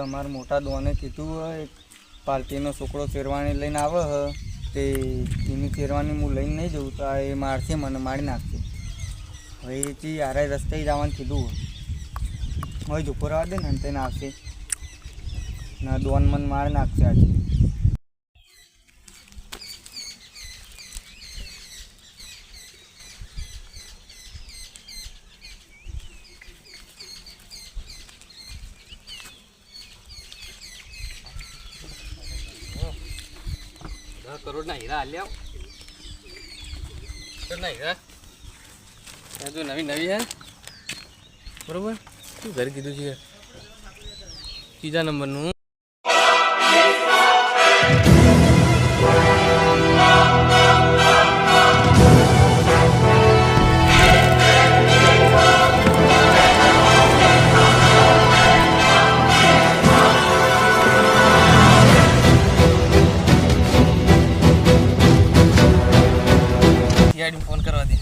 અમારા મોટા દોને કીધું એક પાર્ટીનો છોકરો શેરવાની લઈને આવે તે એની શેરવાની હું લઈને નહીં જઉં તો એ મારશે મને મારી નાખશે. હવે એથી યારે રસ્તે જવાનું કીધું હવે ઉપર આવવા દે ને તેને આવશે ના દોન મને મારી નાખશે આજે. કરોડ ના હીરા હાલ્યા ના હીરા ત્યાં જો નવી નવી હે બરોબર. શું ઘરે કીધું છે ત્રીજા નંબરનું ફોન કરવા દે.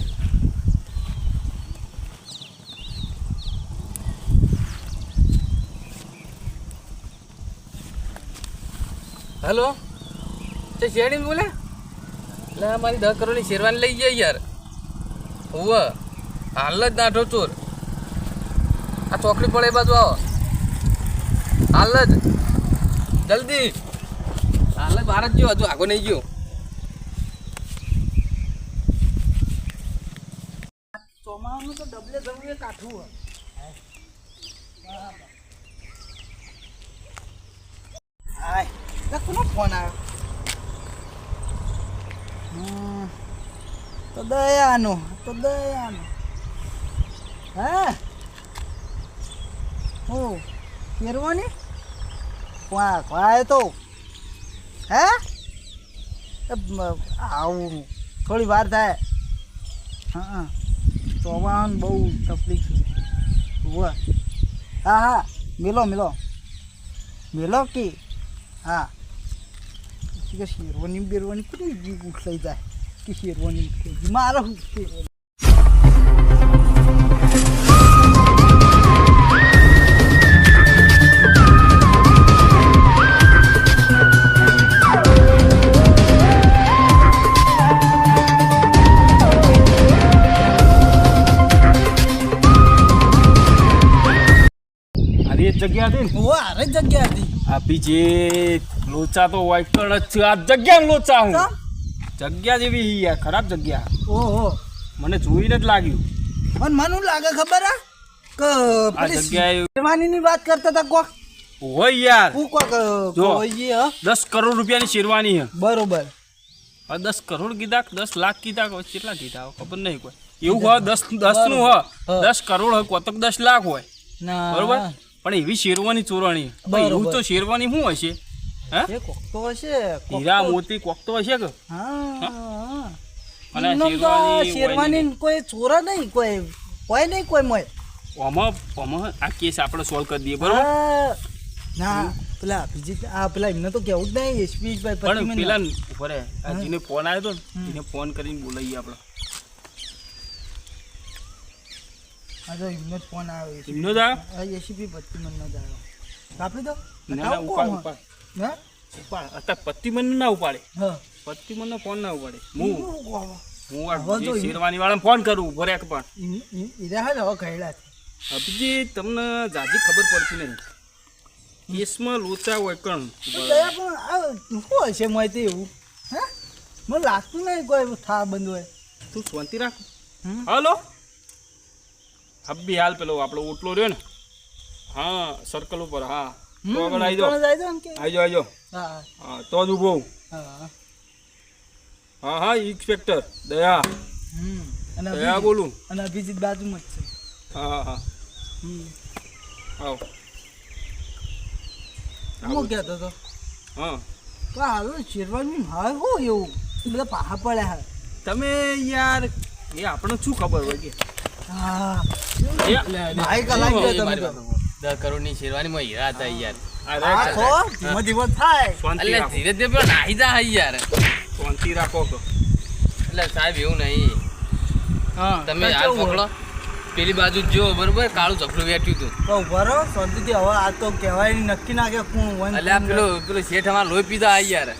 હેલો તે શેરડી બોલે એટલે મારી 10 કરોડની શેરવાની લઈ જાય યાર. હોવ હાલ જ નાઠો ચોર આ ચોકડી પડે એ બાજુ આવો હાલ જ જલ્દી હાલ જ બહાર જ ગયો હજુ આગો નહીં ગયો. ચોમાનું તો ડબલે જવું એ કાઠું હાય કોનો ફોન આવ્યો? તો દયાનો હે હો ફેરવાની વાય તો હે આવું થોડી વાર થાય. હા ચોવાન બહુ તકલીફ છે. હા હા મેલો કે હા કે શેરવાની બેરવાની કેટલી જીવ ઉઠાઈ જાય કે શેરવાની મારો શેરવાની. જગ્યા હતી ને આરે જગ્યા હતી આપી જે લોચા તો વાઇકણ જ છે. આ જગ્યા લોચા હું જગ્યા જેવી યાર ખરાબ જગ્યા. ઓહો મને જોઈને જ લાગ્યું. અને મને લાગે ખબર હે કે આ જગ્યા શેરવાની ની વાત કરતા હતા કોક હોય યાર. હું કોક જો હોય 10 કરોડ રૂપિયાની શેરવાની હે બરોબર. 10 કરોડ કીધા 10 લાખ કીધા કેટલા કીધા ખબર નહીં કોઈ એવું હોય 10 નું હોય 10 કરોડ હોય કોતક 10 લાખ હોય બરોબર. પણ એવી શેરવાની ચોરાણી એવું તો શેરવાની શું હશે? હે કોક તો હશે હીરા મોતી કોક તો હશે કે હા અને શેરવાની કોઈ ચોરા નહીં કોઈ નહીં કોઈ મોય આમાં આ કેસ આપણે સોલ્વ કરી દઈએ બરોબર. ના પેલા બીજી પેલા એમને તો કેવું જ નહીં એસપીભાઈ પણ પેલા ઉપર જેને ફોન આવ્યો હતો ને એને ફોન કરીને બોલાવીએ આપણે. હા એમનો જ ફોન આવ્યો એમનો જ આવ્યો એસીપી પત્તીમન નો જ આવ્યો. કાપી દો ના ઉપાડ અત્યારે પત્તીમન ના ઉપાડે પત્તીમન નો ફોન ના ઉપાડે. હું શેરવાની વાળા ફોન કરું ભરે પણ હવે કહેલા અભિજી તમને જાજી ખબર પડતી નહીં કેસમાં લોચા હોય કણ પણ શું હશે માહિતી એવું હે મને લાગતું નહીં કોઈ થા બંધ હોય. તું શાંતિ રાખ. હલો હબ્બી હાલ પેલો આપણો ઓટલો રહ્યો ને હા સર્કલ ઉપર હા તો આગળ આવી જાઓ હા તો જ ઉભો. હા ઇન્સ્પેક્ટર દયા દયા બોલું અને અભિજીત બાજુમાં જ છે. હા આવો હું કહેતો હતો હા તો હાલો શેરવાની હા હો એવું બધા પાહા પડ્યા હા તમે યાર એ આપણે શું ખબર હોય કે હા 10 કરોડની શેરવાનીમાં હીરા હતા યાર. ધીમે ધીમે થાય ધીરે ધીરે નાહી જા યાર શાંતિ રાખો તો. એટલે સાહેબ એવું નહીં, હા તમે હાલ પકડો પેલી બાજુ જો બરોબર કાળું ઝપલું વેઠ્યું હતું. તો ઉભા રહો શાંતિથી. હવે આ તો કહેવાય નહીં, નક્કી ના કે કોણ હોય ને એટલે આ કોણ પેલો પેલો શેઠ અમારે લોહી પીધા આ યાર.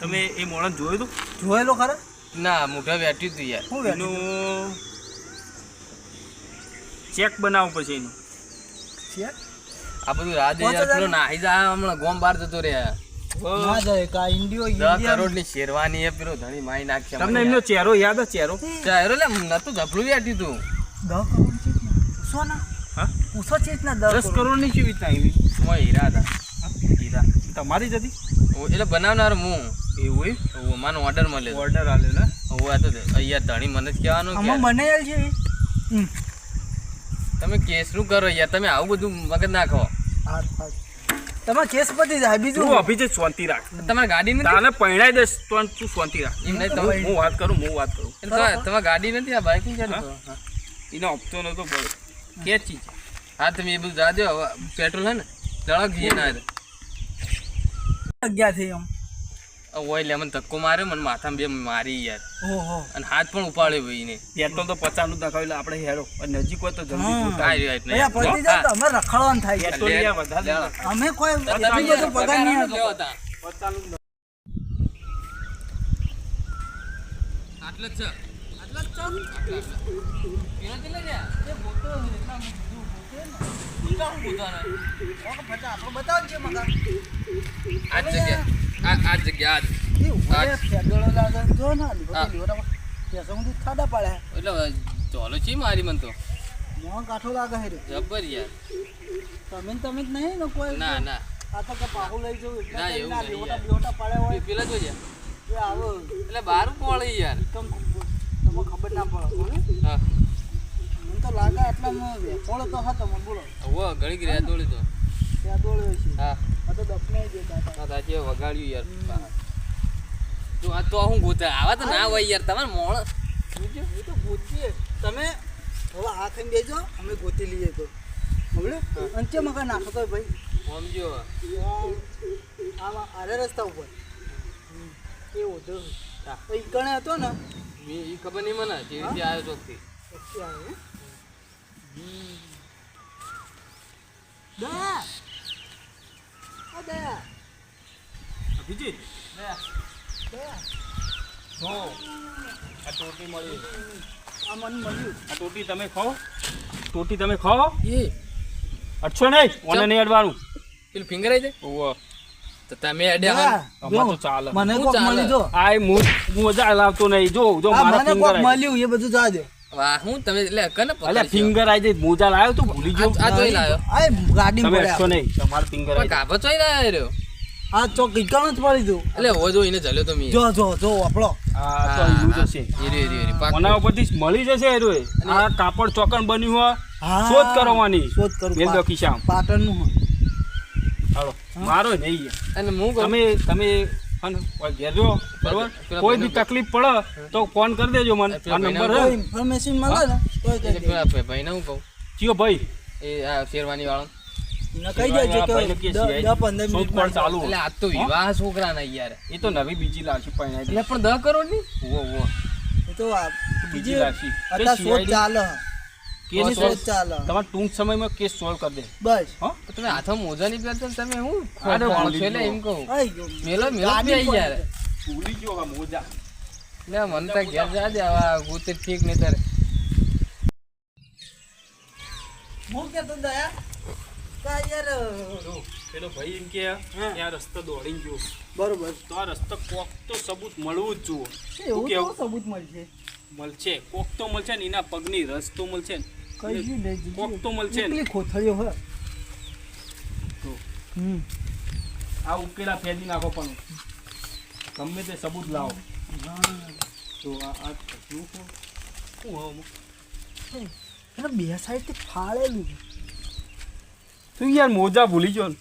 તમે એ મોણસ જોયું હતું? નહીં. જોયેલો ખરા ના મોઢા વેઠ્યું હતું યાર. શું વેઠું? એનું ચેક બનાવવું પછી એનું. છે આ બધું રાજ પહોંચો યાર પેલો તારે. નાહી જા હમણાં ગોમ બહાર જતો રહ્યા. ના જાય કા ઇન્ડિયો 10 ઇન્ડિયા કરોડની શેરવાની એ પેલો ધણી મારી નાખશે તમને એમનો ચહેરો યાદ છે? ચહેરો ચાહેરો લે નતું ઝપલું વેઠ્યું હતું. 10 કરોડ છે ને પૂછો ના હા પૂછો છે ને 10 10 કરોડ કરોડની કેવી રીતના આવી? મોય હીરા હતા. હીરા તમારી જ હતી? એટલે બનાવનાર હું એવું મને ઓર્ડર મળ્યો. ઓર્ડર આલ્યો ને? હું આ તો અહીંયા ધણી મને જ કહેવાનું કે આમાં મને યાર છે તમે કેસ નું કરો યાર, તમે આવું બધું મગજ નાખો. તમારે કેસ પતી જાય બીજું તું અભિજીત શાંતિ રાખ. તમારી ગાડી નથી તાને પહેણાઈ દઈશ તો તું શાંતિ રાખ. એમ નહીં તમે હું વાત કરું. તમારી ગાડી નથી આ બાઇક ની ગાડી તો. હા. એનો હપ્તો નતો પડ્યો. કે ચીજ હા તમે એ બધું જાજો હવે પેટ્રોલ હે ને દળક જઈએ ના જગ્યા થઈ આમ ઓય લે મને ધક્કો માર્યો, મને માથામાં બે મારી યાર, ઓહો અને હાથ પણ ઉપાડ્યો ભાઈ ને. પેટ્રોલ તો 50 નું નખાવ્યું એટલે આપણે હેરો અને નજીક હોય તો જલ્દી હા. જોતા આ રહ્યો એટલે. અહીંયા પતી જાય તો અમે રખડવાનું થાય છે. પેટ્રોલ યાર વધારે લે. અમે કોઈ તમે એટલું બધું પગાર નહીં લેવા આપતો. હતા. 50 નું આટલે જ છે. આટલે જ છે. પેલા કેટલે ગયા? એ ફોટો એટલા બધું ફોટો ને. ઊંધા હું ઊંધા ને. ઓકે, પછી આપણો બતાવો છે મગા આ જ જગ્યા આ જ જગ્યા આ જ. એ ઉભો ફેડોળો લાગે જો ના લીધો હા. લીધો પેસા હું ખાડા પાડ્યા એટલે ચોલો છે મારી મને તો મોં કાઠો લાગે હે રે જબર યાર. તમે જ નહીં ને કોઈ ના ના આ તો કે પાહુ લઈ જવું એટલે ના, કઈ એવું ના નહીં લીવોટા યાર. બીવોટા પાડ્યા હોય પેલા જોજે એ આવો એટલે બાર પોળે યાર. તમને ખબર ના પડે બોલે હા મને તો લાગે આટલામાં વેપોળો તો હા તમે બોલો હવે ઘણી ગયા દોડી તો. ત્યાં દોડ્યો છે હા આ તો દફને જ હતા હા તાજે વગાડ્યું યાર. તો આ તો હું ગોતા આવા તો ના હોય યાર તમારે મોણ. એ તો ગોતીએ તમે હવે આ ખાઈને બેજો અમે ગોતી લઈએ તો હવે અંતે મગા નાખો તો ભાઈ સમજો આમાં આરે રસ્તા ઉપર એવો જો એ કણે હતો ને મેં એ ખબર નહીં મને જે રીતે આવ્યો ચોકથી. પછી આવે દયા ઓ દયા અભિજીત દયા જો આ ટોટી મળી. આ મને મળ્યું આ ટોટી તમે ખાઓ. ટોટી તમે ખાઓ. એ અડશો નહીં ઓને નહીં અડવાનું. પેલું ફિંગર આવી જાય ઓવો તો તમે અડ્યા દયા, અમાર તો જો, ચાલે. મને શું કોક ચાલે? મળી જો આ મોજા લાવતો નહીં. જો જો આ મારા મને ફિંગર કોક મળ્યું એ બધું જા દે વાહ હું તમે એટલે કને અલ્યા પકડ્યો? ફિંગર આવી જાય. મોજા લાવ્યો તું ભૂલી ગયો. આ જોઈ લાયો. આ ગાડી તમે પડ્યા અડશો નહીં. તમારા ફિંગર પણ આવી જાય. કાપો ચોઈ ના રહ્યો. આ ચોક ઈકણ જ પડી દઉં એટલે હો જો એને જલ્યો તો મી. જો જો જો આપણો આ તો એવું જ હશે. એરી પાક. ઓના ઉપરથી મળી જશે એરોય. આ કાપડ ચોકન બન્યું હોય હા શોધ કરવાની. શોધ કરું મેલ દો ખિસ્સામાં. પાટણનું હોય. હાલો મારો નહીં. અને હું કહું તમે હન ઘેર જો બરોબર. પેલા કોઈ બી ભાઈને તકલીફ પડે તો ફોન કરી દેજો મને. પેલા આ નંબર ભાઈને કોઈ હે. ઇન્ફોર્મેશન મળે ને તો એટલે પેલા ભાઈને હું કહું ચિયો ભાઈ એ આ શેરવાની વાળો કહી દેજો કે ભાઈને કે 10-15 શોધ મિનિટ પણ ચાલુ એટલે આ તો વિવાહ છોકરા ના યાર. એ તો નવી બીજી લાવશે પહેણાઈ એટલે પણ 10 કરોડ ની વો એ તો આ બીજી બીજી રાશિ. અત્યારે શોધ CID ચાલે કેસ શોધ ચાલે તમારે ટૂંક સમયમાં કેસ સોલ્વ કરી દે. બસ હો તમે હાથમાં મોજા નહીં પહેરતા ને તમે હું અરે ખોળ ભૂલી છો એટલે ગયો. એમ કહું આઈ ગયો. મેલો ગાડી પી યાર. ભૂલી ગયો હા મોજા. લે મન તો ઘેર જા દે આવા ગુતે ઠીક નહીં તારે. હું કહેતો દયા કે યાર પેલો ભાઈ એમ કે આ રસ્તો દોડીને ગયો બરોબર તો આ રસ્તો કોક તો સબૂત મળવું જ જુઓ. એવું કેવું? તો સબૂત મળશે મળશે કોક તો મળશે ને એના પગની રસ તો મળશે ને. કઈ ગયું લઈ કોક તો મળશે ને. એટલી ખોથળીઓ હોય તો હમ આ ઉકેલા ફેદી નાખો પણ ગમે તે સબૂત લાવો. તો આ શું એટલે બે સાઈડ થી ફાળેલું તું યાર મોજા ભૂલી ગયો ને.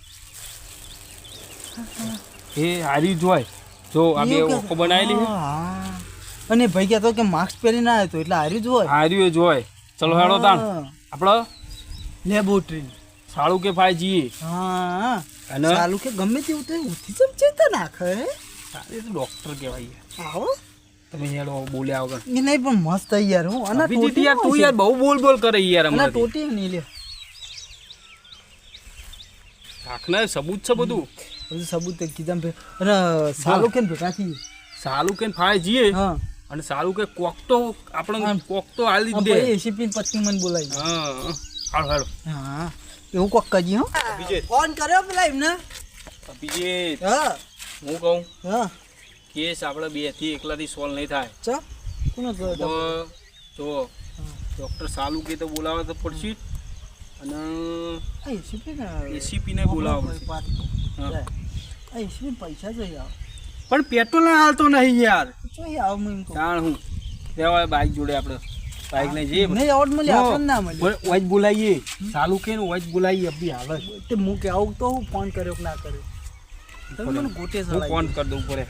એ હારી જોય જો આ બે એવું કે- ઓકો બનાવેલી છે. હા. અને ભાઈ કહેતો કે માસ્ક પહેરીને આવ્યો તો એટલે હાર્યું જ હોય હાર્યું એ જોય. ચલો હેડો તાણ આપણે લેબોરેટરી સાળું કે ફાઈ જઈએ હા અને ચાલુ કે ગમે તેવું તો ઉઠી ચમચે તો નાખે એ તો ડોક્ટર કહેવાય યાર. આવો તમે યાર બોલ્યા વગર એ નહીં પણ મસ્ત યાર હું અને અભિજીત ટોટી યાર તું યાર બહુ બોલ કરે યાર અને હમણાં ટોટી નહીં લે રાખના સબૂત છે બધું. બધું સબૂત તે કીધા પે અને સાલો કેમ ભેગા થઈ સાલું કે ફાય જઈએ હા અને સાલું કે કોક તો આપણે કોક તો હાલી જ દે. ભાઈ એસીપી પત્ની મને બોલાવી હા હાલો હાલો હા એવું કોક કજી હો અભિજીત ફોન કર્યો પેલા એમને અભિજીત હા હું કહું હા કેસ આપણે 2 થી એકલાથી સોલ્વ નહીં થાય. ચા કોનો તો જો ડૉક્ટર સાલું કે તો બોલાવવા તો પડશે જ. અને એસીપી ને એસીપી ને બોલાવવા પડશે. હા. એસીપી પૈસા જોઈએ આવ પણ પેટ્રોલ ના હાલતો નહીં યાર. જોઈએ આવ મને કહું જાણ હું રહેવાય બાઇક જોડે આપણે બાઇક ને જઈએ નહીં આવડ મળે આપણને ના મળે વાજ બોલાવીએ સાલું કે વાજ બોલાવીએ અભી હાલ જ. તે હું કે આવું તો હું ફોન કર્યો કે ના કર્યો તમે મને ગોટે હું સલાહ ફોન કરી દઉં પડે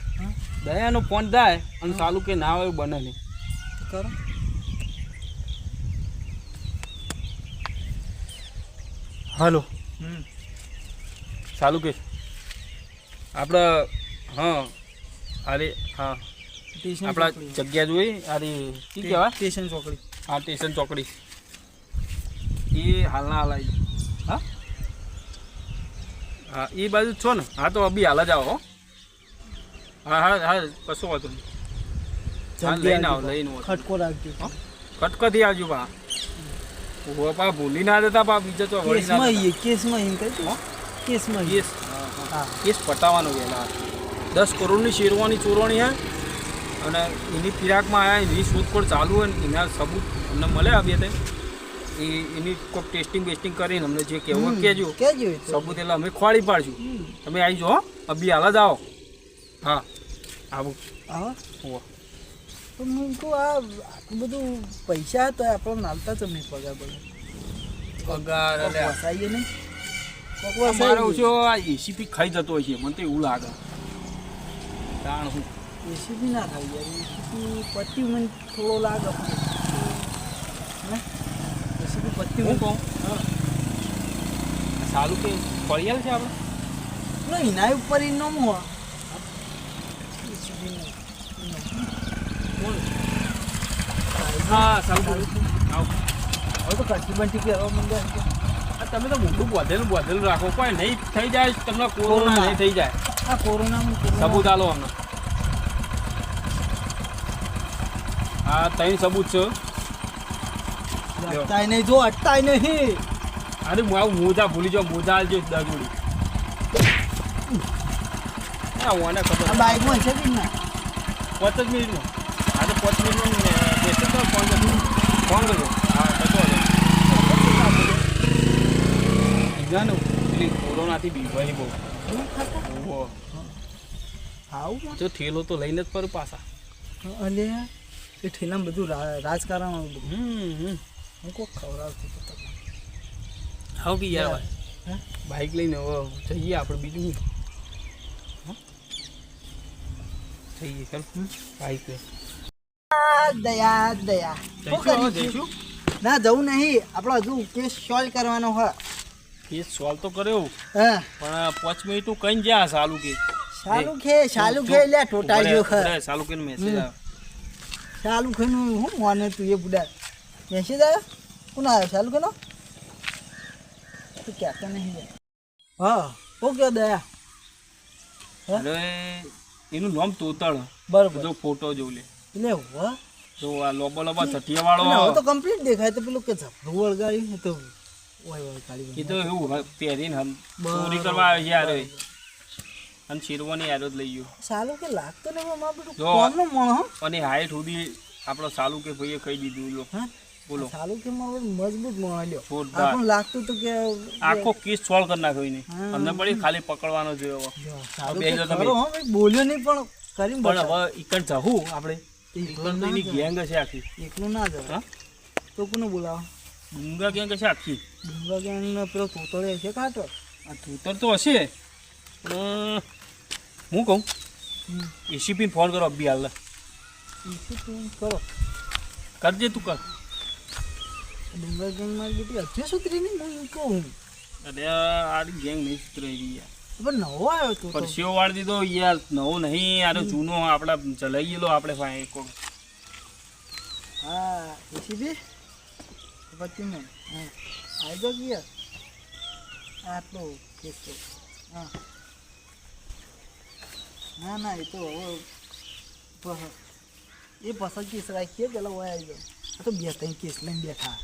દયાનો ફોન થાય અને સાલું કે ના હોય એવું બને નહીં. કરો હાલો સાલું કે આપણે હા અરે હા સ્ટેશન આપણા જગ્યા જોઈ અરે શું કહેવાય સ્ટેશન ચોકડી હા સ્ટેશન ચોકડી એ હાલના હાલ આવી હા હા એ બાજુ જ છો ને હા તો અભી હાલ જ આવો હો. હા હા હા કશું વાંધો નહીં. હા લઈને આવો લઈને આવો. ખટકો રાખજો કટકથી આવજો પા પા ભૂલી ના દેતા પા બીજા તો વળી ના કેસમાં કેસમાં એમ કહી કેસમાં કેસ હા કેસ પટાવવાનો વહેલા 10 કરોડની શેરવાની ચોરવાની હે અને એની ફિરાકમાં આવ્યા એની શોધખોળ ચાલુ હોય ને એના સબૂત અમને મળે બે તે એની કોઈ ટેસ્ટિંગ બેસ્ટિંગ કરીને અમને જે કહેવું કહેજો કેજો સબૂત એટલે અમે ખોળી પાડશું. તમે આવી જાઓ અભી હાલ જ આવો. હા આવું હા હોવ. તો હું કહું આ આટલું બધું પૈસા તો આપણને નાલતા જ નહીં પગાર પગાર એટલે વસાઈએ નહીં કોક મારો વસાઈ ઓછો આ એસીપી ખાઈ જતો હોય છે મને તો એવું લાગે. કારણ હું એસીપી ના થાય યાર એસીપી પત્યું મને થોડો લાગે એસીપી પત્યું હું કહું સારું કે ફળિયાલ છે આપણે નહીં એના ઉપર ઇનામ હો હા સારું આવ હવે તો કચ્છી બંટી કહેવા માંડ્યા આ તમે તો મોટું બોધેલું રાખો કોઈ નહીં થઈ જાય તમને કોરોના નહીં થઈ જાય. આ કોરોનામાં સબૂત આલો અમને. હા 3 સબૂત છે. અટતાય નહીં જો અટતાય નહીં અરે હું આવું મોજા ભૂલી જાઉં મોજા આલજો દજોડી. હા મને આ ખબર બાઇકમાં છે કે ના 5 મિનિટમાં હા તો 5 મિનિટમાં મેસેજ કરો ફોન કરજો હા કશો બીજાનું પેલી કોરોનાથી બીવાય બહુ ઓહો. આવું જો થેલો તો લઈને જ પર પાછા. અલે એ ઠેલામાં બધું રાજકારણ હમ હું કોક ખવડાવતો હતો હાવ કે યાર હે? બાઇક લઈને હવે જઈએ આપણે બીજું શું? જઈએ ચાલ બાઇક લઈ દયા દયા શું જઈશું કરીશું? જઈશું ના જવું નહીં આપણો હજુ કેસ સોલ્વ કરવાનો હોય કેસ સોલ્વ તો કર્યો હા પણ 5 મિનિટ તું કઈ જ્યાં સાલું કે ચાલુ ખે એટલે ટોટા જો સાલું કે મેસેજ આવે ચાલુ ખેનું હું મોને તું એ બુડા મેસેજ આવ્યો કોણ આવ્યો ચાલુ ખેનો તું કહેતો નહીં યાર. હા ઓકે દયા અરે એનું નામ તોતળ બરોબર જો ફોટો જોઈ લે એટલે વાહ જો આ લોબો લોબા ચટિયા અને હવે વાળો તો કમ્પ્લીટ દેખાય તો પેલું કે ઝપડું વળગાડ્યું ને તો ઓય ઓય કાઢી એ તો એવું પહેરીને બરાબર. ચોરી કરવા આવે યાર અને શેરવાની યાર જ લઈ ગયો ચાલુ કે લાગતો ને માં બધું જો. કોમનો મણ હો અને હાઈટ સુધી આપણો સાલું કે ભાઈએ કહી દીધું લો હા બોલો ચાલુ કે મારો મજબૂત મણ લ્યો જોરદાર. આપણને લાગતું તો કે આખો કેસ સોલ્વ કરી નાખ્યો એને હા. અમને પડી ખાલી પકડવાનો જોયો હવે. ચાલુ બે કે જો તમે. ખરો હો ભાઈ બોલ્યો નહીં પણ કરી પણ હવે ઈકણ જવું આપણે એકલું ઈકણ તો ના એની જાય. ગેંગ છે આખી એકલું ના જાય હા તો કોને બોલાવો ડુંગા ગેંગ છે આખી ડુંગા ગેંગનો પેલો તોતળે છે કાંટો આ ધૂતર તો હશે પણ હું કહું એસીપી ફોન કરો અભી હાલ ઈસુ તું કરો કરજે તું કર ડુંગા ગેંગ મારી બેટી હજુ સુધરી નહીં હું કહું અરે આ ગેંગ નહીં સુધરાઈ ગઈ યાર પણ નવો આવ્યો તું તો પરસ્યો વાળી દીધો યાર, નવો નહીં યાર, જૂનો આપડા ચલાવી ગયેલો આપણે ભાઈ કોક. હા એસીબી પછી મેં હા આવી જાઓ કે યાર આટલો કેસ તો હા ના ના એ તો હવે એ પસંદ કેસ રાખીએ પેલા હોય આવી જાઓ આ તો બે ત્રણ કેસ લઈને બેઠા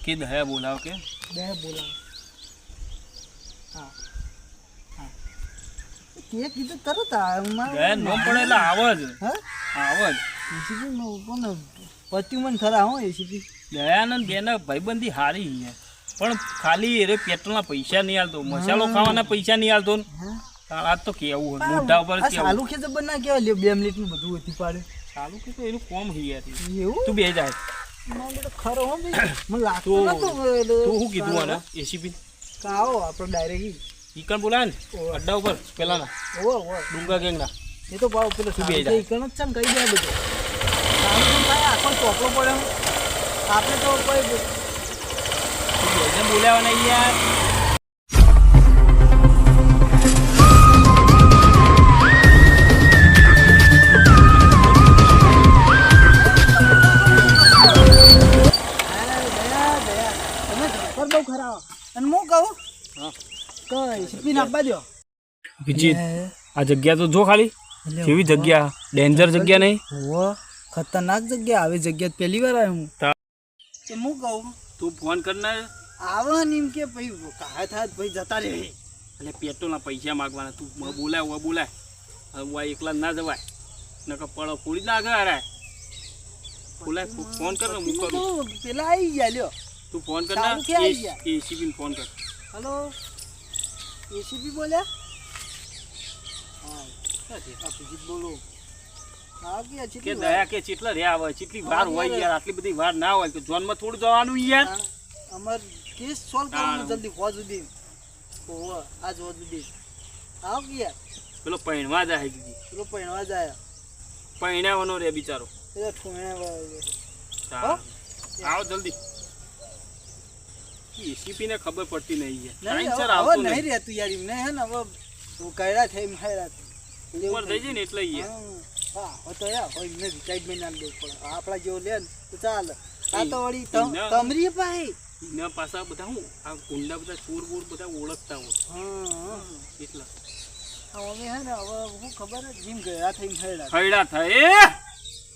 કે દયા બોલાવ કે બે બોલાવો હા હા કે કીધું તરત દયા નો પડે એટલે આવો જ, હા આવો જ. એસીપી નો કોને પત્યું મને ખરા હો એસીપી દયાનંદ બેના ભાઈબંધી હારી છે, પણ ખાલી એ પેટ્રોલના પૈસા નહીં આલતો, મસાલો ખાવાના પૈસા નહીં આલતો ને. હા આ તો કેવું હોય, મોઢા ઉપર આ કેવું. સાલુ કે જબર ના કહેવાય લ્યો 2 મિનિટનું બધું હતી પાડે ચાલુ કે તો એનું કોમ હી યાર. એવું તું બે જાય ના બેટા ખરો હો ભાઈ મને લાગતું તો નતું તું શું કીધું આને એસીપી કાઓ આપણે ડાયરેક્ટ ઈકણ બોલાય ને અડ્ડા ઉપર પેલાના ઓવો ઓવો ડુંગા ગેંગના. એ તો પાવ પેલો તું બે જા. ઈકણ જ છે ને કહી દે બધું સાલુ કેમ થાય આખો ચોપડો પડ્યો આપણે તો કોઈ તું બેને બોલાવા નહીં યાર. તમે પર બહુ ખરા અને હું કહું હા. કઈ સ્પીન આપવા દો વિજીત આ જગ્યા તો જો ખાલી કેવી જગ્યા, ડેન્જર જગ્યા નહીં. ઓવો ખતરનાક જગ્યા આવી જગ્યા પહેલી વાર આવ્યો હું તો હું કહું તું ફોન કરનાર આવે ને એમ કે ભાઈ કાય થાય ભાઈ જતા રહે એટલે પેટ્રોલના પૈસા માગવાના. તું બોલાય બોલાય, હવે એકલા ના જવાય, નકર પડો પૂરી ના આગળ. બોલાય, ફોન કર ને હું કરું. તો પેલા આવી ગયા લ્યો તું ફોન કર ચાલુ કે આઈ ગયા? ને એસીબી ફોન કર. હલો એસીપી બોલ્યા હા અભિજીત બોલો હા કે કે અચિત દયા કે ચેટલા રે આવે, ચેટલી વાર હોય યાર, આટલી બધી વાર ના હોય તો જોનમાં થોડું જવાનું યાર. અમાર કેસ સોલ્વ કરવાનો જલ્દી હોવા સુધી ઓહો આજ હોવા સુધી આવ કે યાર પેલો પૈણવા જાય દીધી, પેલો પૈણવા જાય પૈણાવાનો રે બિચારો. પેલા ઠુણે ચાલ. આવો જલ્દી. એસીપી ને ખબર પડતી નહીં યાર. નહીં ટાઈમસર હવે આવતો નહીં નહીં. રહેતું યાર એમને હે ને હવે કયડા થઈ માયરા ઉપર થઈ જાય ને એટલે યાર. હા હવે તો યાર હવે એમને રિટાયરમેન્ટ ના દેવું પડે આપણા જેવો લે ને તો ચાલે આ તો વળી તમરી ભાઈ એના પાછા બધા હું આ ગુંડા બધા ચોર બોર બધા ઓળખતા હોય હા એટલા અમે હે ને હવે હું ખબર જ જીમ ગયા થઈ માયરા ખૈડા થાય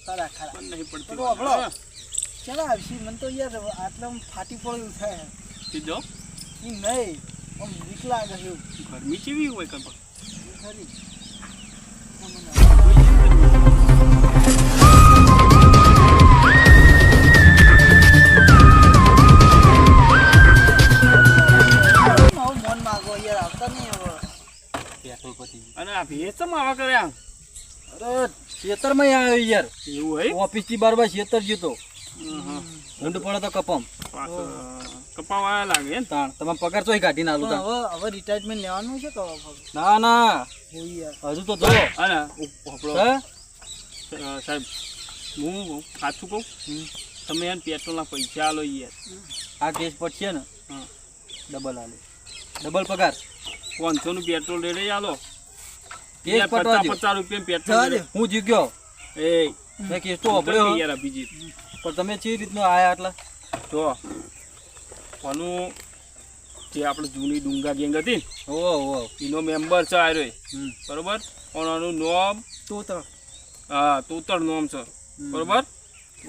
ખરા ખરા પણ નહીં પડતી તો આપણો ચાલો આવશી મને તો યાર આટલા ફાટી પડ્યું થાય કીધો એ નહીં આમ બીક લાગે છે એવું ગરમી કેવી હોય કંપા ખરી મન માગો યાર આવતા નહીં હવે પેટ્રોલ પતી અને આ ભેસમ આવા કર્યા અરે ખેતરમાં આવ્યો યાર, એવું હોય ઓફિસ થી બાર ખેતર જતો ઊંડ પડે તો કપમ કપાવા લાગે ને તાણ તમે પગાર ચોય કાઢી ના પણ તાણ. હવે રિટાયરમેન્ટ લેવાનું છે કવા ફક્ત ના ના હોઈ યાર હજુ તો જો અને આપણો હે સાહેબ હું સાચું કહું, તમે એને પેટ્રોલના પૈસા આલો યાર. આ કેસ પડશે ને હા ડબલ આલે, ડબલ પગાર 500 નું પેટ્રોલ રેડે આલો. કેસ પટવા દો. 50 રૂપિયા જવા પેટ્રોલ દે. હું જીગ્યો એ મેં કેસ તો વાપર્યો યાર અભિજીત પણ તમે જે રીતનો આયા આટલા જો આનું જે આપણે જૂની ડુંગા ગેંગ હતી ને ઓહો એનો મેમ્બર છે આ રહ્યો બરોબર, પણ આનું નોમ તો તો હા તોતર નોમ છે બરોબર.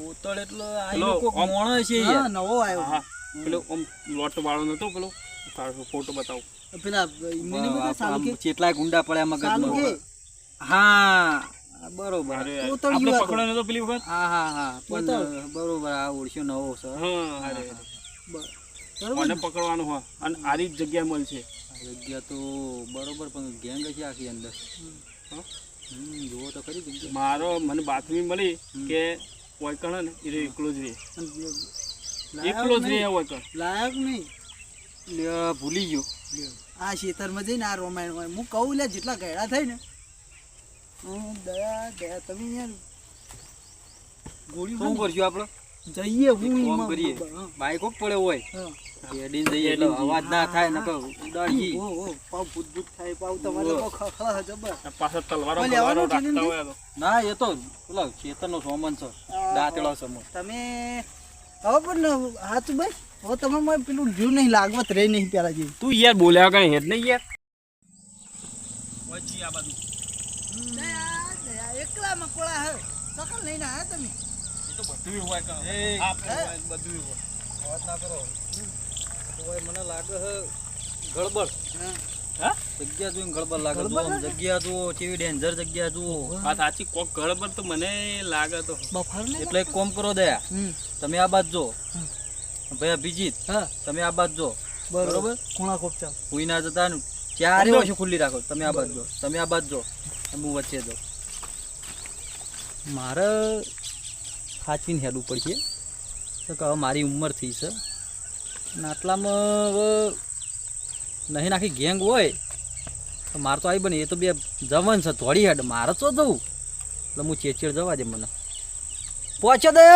ઉતળ એટલે આ પેલો લોકો આમ- મોણો છે હા યાર. નવો આવ્યો હા પેલો આમ લોટ વાળો નતો પેલો, ફોટો બતાવું. પેલા એમને નહીં બધા સાલું આમ કે ચેટલાય ગુંડા પડ્યા સાલું કે મગજમાં. હા બરોબર. અરે તોતર આપણે યુવા તો. પકડ્યો નતો પેલી વખત. હા હા હા પણ ઉતળ. બરોબર આ ઓળખ્યો નવો છે. હા અરે બરોબર મને પકડવાનું હોય અને આરી જ જગ્યા મળશે. આ જગ્યા તો બરોબર પણ ગેંગ છે આખી અંદર. હા? જોવો તો ખરી જગ્યા. મારો મને બાતમી મળી કે વૈકણ ને એ એકલો જ રહે, એકલો જ રહે વૈકણ. લાયક નહીં લ્યો, ભૂલી ગયો. આ ખેતરમાં જઈને આ રોમાયણ હોય હું કહું લે જેટલા ગયડા થાય ને દયા દયા તમે યાર ગોળી શું કરશું આપણે? જઈએ હું એક કામ એમાં કરીએ. હા. બાઈક કોક પડે હોય હા. હેડીને જઈએ એટલે અવાજ ના થાય નકર ઉડાડીએ. ઓ પાવ ભૂત થાય પાવ તમારે લોકો ખખડા જબર પાછા તલવારો કોઈ લેવાનું છે રાખતા ને? હોય તો. ના એ તો પેલો ચેતનનો સોમન છે દાંતેડો સમો. તમે હવે પણ હાથ ભાઈ હવે તમે મને પેલું જીવ નહીં લાગવત રહી નહીં પેલા જેવી તું યાર બોલ્યા કઈ હેડ નહીં યાર ઓય જી આ બાજુ એકલા મકોળા હે સકલ લઈને આયા તમે તો બધું હોય કે એ, બધું હોય અવાજ ના કરો તો હોય મને લાગે છે ગડબડ. હા જગ્યા જોઈને ગડબડ લાગે. ગડબડ જો આમ લાગે? જગ્યા જુઓ કેવી ડેન્જર જગ્યા જુઓ. આ સાચી કોક ગડબડ તો મને લાગે તો બફાર ને એટલે એક કોમ કરો દયા તમે આ બાજ જો ભાઈ અભિજીત હા તમે આ બાજ જો બરોબર બરોબર કોણા કોપ ચાલ હુઈ ના જતા ને ચારે ઓછી ખુલ્લી રાખો. તમે આ બાજ જો તમે આ બાજ જો અને હું વચ્ચે જો. મારે ખાચવીને હેડવું પડશે તો કે હવે મારી ઉંમર થઈ છે અને આટલામાં હવે નહીં નાખી ગેંગ હોય તો મારે તો આવી બને એ તો બે જવાન છે થોડી હેડ મારે તો જવું એટલે હું ચેચેડ જવા દે મને પહોંચે દે.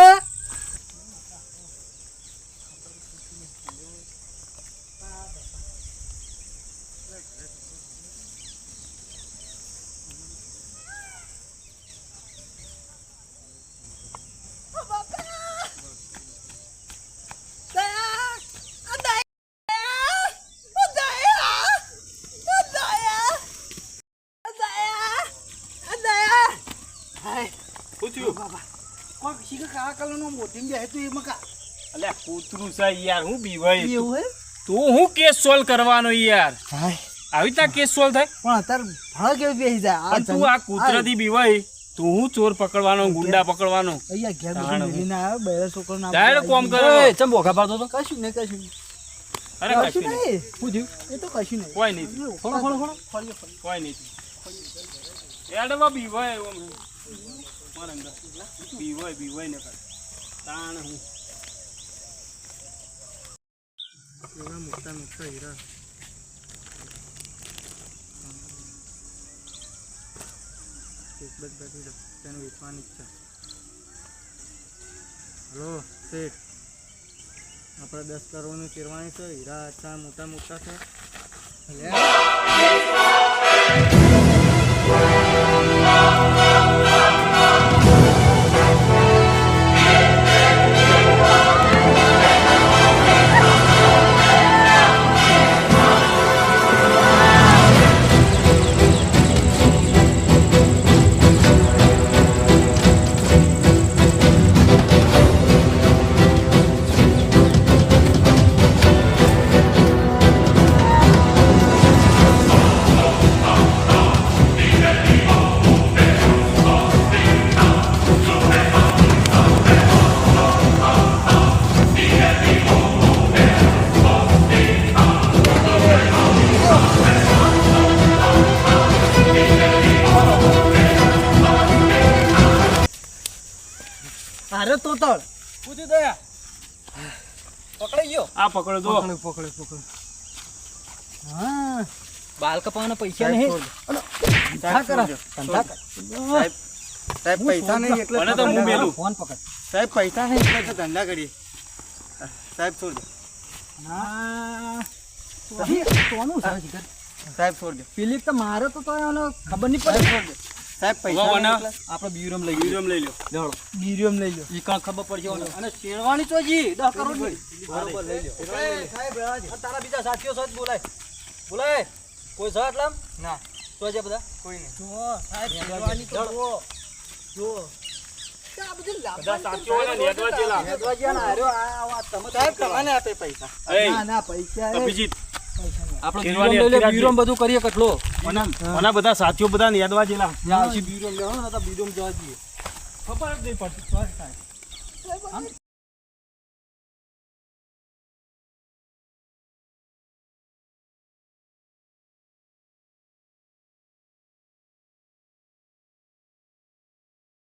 શું થયું કોક શીખે કાળા કલરનો મોટી બે તો એમાં કા અલ્યા કૂતરું છે યાર હું બીવાય એવું હે તું હું કેસ સોલ્વ કરવાનો યાર હાય આવી તા કેસ સોલ્વ થાય પણ અત્યારે ભણ કેવી બેસી જાય પણ તું આ કૂતરાથી બીવાય તું હું ચોર પકડવાનો ગુંડા પકડવાનો અહીંયા ઘેર બધું મેલીને આવ્યો બેરે છોકરો ના ડાયરેક્ટ કોમ કરો એ ચમ બોખા પાડતો તો કશું નહીં કશું નહીં અરે કશું કશું નહીં. નહીં શું થયું એ તો કશું નહીં કોઈ નહીં ખોળો ખોળો ખોળો ફળીએ ફળીએ કોઈ નહીં એડવા બીવાય એમ મારા અંદર બીવાય ને કર તાણ હું એવા મોટા મોટા હીરા એક બસ બધી તેને વેચવાની ઈચ્છા. હલો શેઠ આપણે 10 કરોડનું ચેરવાની છે હીરા અચ્છા મોટા મોટા છે અરે તો તળ પૂછી દયા પકડાઈ ગયો. આ પકડો તો પકડે હા બાલ કપાવાના પૈસા સાહેબ, નહીં. ધંધા કરા. ધંધા કર. સાહેબ પૈસા નહીં એટલે મને તો હું મેલું ફોન પકડ. સાહેબ પૈસા નહીં એટલે તો ધંધા કરી સાહેબ છોડ દો ના કોનું સાહેબ છોડ દો પેલી તો મારે તો એનો ખબર નહીં પડે. સાહેબ હવે પૈસા મને આપણે બ્યુરોમ લઈ મ્યુઝિયમ લઈ લ્યો ગયો. ગીરિયમ લઈ લો ઈ કાં ખબર પડશે ઓને. અને શેરવાની તો જી 10 કરોડ ની. બરોબર લઈ લ્યો. સાહેબ અને તારા બીજા સાથીઓ સાથે બોલાય કોઈ છે આટલામ ના તો છે બધા કોઈ નહીં. જો સાહેબ શેરવાની તો જુઓ જો આ બધી બધા સાચો હોય ને નેટવા જેલા સાહેબ તમને આપે પૈસા એ ના ના પૈસા એ અભિજીત પૈસા નહીં. આપણે શેરવાની બ્યુરોમ લઈ લે. અત્યારે બ્યુરોમ બધું કરીએ કેટલો ઓના બધા સાચીઓ બધા નેદવા જેલા ત્યાં પછી બ્યુરોમ લેવાનો ને તો બ્યુરોમ જવા દઈએ. ખબર જ નહીં પડતી